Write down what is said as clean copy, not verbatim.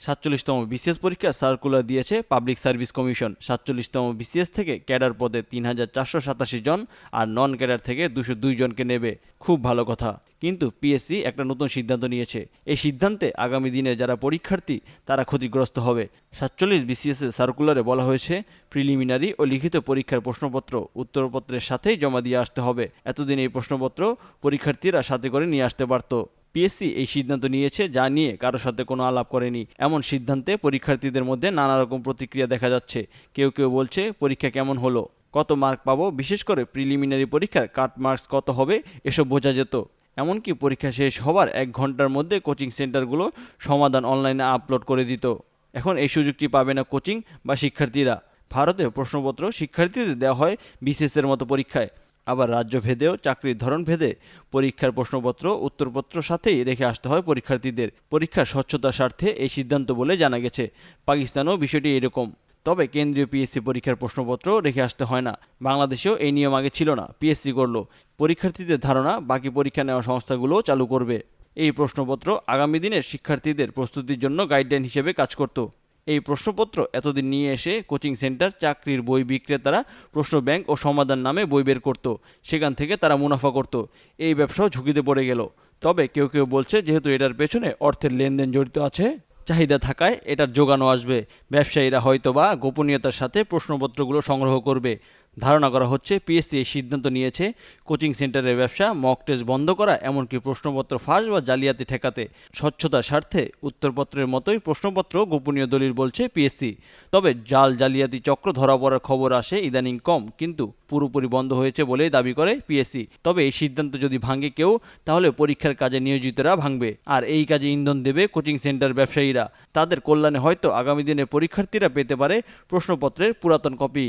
৪৭তম BCS পরীক্ষার circular দিয়েছে public service commission. ৪৭তম BCS থেকে ক্যাডার পদে ৩,৪৮৭ জন আর নন ক্যাডার থেকে ২০২ জনকে নেবে। খুব ভালো কথা। কিন্তু পিএসসি একটা নতুন সিদ্ধান্ত নিয়েছে। এই সিদ্ধান্তে আগামী দিনে যারা পরীক্ষার্থী তারা ক্ষতিগ্রস্ত হবে। ৪৭ বিসিএস এর সার্কুলারে বলা হয়েছে, প্রিলিমিনারি ও লিখিত পরীক্ষার প্রশ্নপত্র উত্তরপত্রের সাথেই জমা দিয়ে আসতে হবে। এতদিন এই প্রশ্নপত্র পরীক্ষার্থীরা সাথে করে নিয়ে আসতে পারত। পিএসসি এই সিদ্ধান্ত নিয়েছে যা নিয়ে কারো সাথে কোনো আলাপ করেনি। এমন সিদ্ধান্তে পরীক্ষার্থীদের মধ্যে নানা রকম প্রতিক্রিয়া দেখা যাচ্ছে। কেউ কেউ বলছে পরীক্ষা কেমন হলো, কত মার্ক পাবো, বিশেষ করে প্রিলিমিনারি পরীক্ষার কাট মার্কস কত হবে এসব বোঝা যেত। এমনকি পরীক্ষা শেষ হবার ১ ঘন্টার মধ্যে কোচিং সেন্টারগুলো সমাধান অনলাইনে আপলোড করে দিত। এখন এই সুযোগটি পাবে না কোচিং বা শিক্ষার্থীরা। ভারতে প্রশ্নপত্র শিক্ষার্থীদের দেওয়া হয় বিসিএস এর মতো পরীক্ষায়। আবার রাজ্য ভেদেও চাকরির ধরন ভেদে পরীক্ষার প্রশ্নপত্র উত্তরপত্র সাথেই রেখে আসতে হয় পরীক্ষার্থীদের। পরীক্ষার স্বচ্ছতার স্বার্থে এই সিদ্ধান্ত বলে জানা গেছে। পাকিস্তানেও বিষয়টি এরকম। তবে কেন্দ্রীয় পিএসসি পরীক্ষার প্রশ্নপত্র রেখে আসতে হয় না। বাংলাদেশেও এই নিয়ম আগে ছিল না, পিএসসি করলো। পরীক্ষার্থীদের ধারণা বাকি পরীক্ষা নেওয়া সংস্থাগুলোও চালু করবে। এই প্রশ্নপত্র আগামী দিনের শিক্ষার্থীদের প্রস্তুতির জন্য গাইডলাইন হিসেবে কাজ করত। এই প্রশ্নপত্র এতদিন নিয়ে এসে কোচিং সেন্টার, চাকরির বই বিক্রেতারা প্রশ্ন ব্যাংক ও সমাধান নামে বই বের করত। সেখান থেকে তারা মুনাফা করত। এই ব্যবসাও ঝুঁকিতে পড়ে গেল। তবে কেউ কেউ বলছে যেহেতু এটার পেছনে অর্থের লেনদেন জড়িত আছে, চাহিদা থাকায় এটার যোগানও আসবে। ব্যবসায়ীরা হয়তোবা গোপনীয়তার সাথে প্রশ্নপত্রগুলো সংগ্রহ করবে। ধারণা করা হচ্ছে পিএসসি এই সিদ্ধান্ত নিয়েছে কোচিং সেন্টারের ব্যবসা, মক টেস্ট বন্ধ করা, এমনকি প্রশ্নপত্র ফাঁস বা জালিয়াতি ঠেকাতে। স্বচ্ছতার স্বার্থে উত্তরপত্রের মতোই প্রশ্নপত্র গোপনীয় দলিল বলছে পিএসসি। তবে জালিয়াতি চক্র ধরা পড়ার খবর আসে ইদানিং কম, কিন্তু পুরোপুরি বন্ধ হয়েছে বলেই দাবি করে পিএসসি। তবে এই সিদ্ধান্ত যদি ভাঙে কেউ, তাহলে পরীক্ষার কাজে নিয়োজিতরা ভাঙবে। আর এই কাজে ইন্ধন দেবে কোচিং সেন্টার ব্যবসায়ীরা। তাদের কল্যাণে হয়তো আগামী দিনে পরীক্ষার্থীরা পেতে পারে প্রশ্নপত্রের পুরাতন কপি।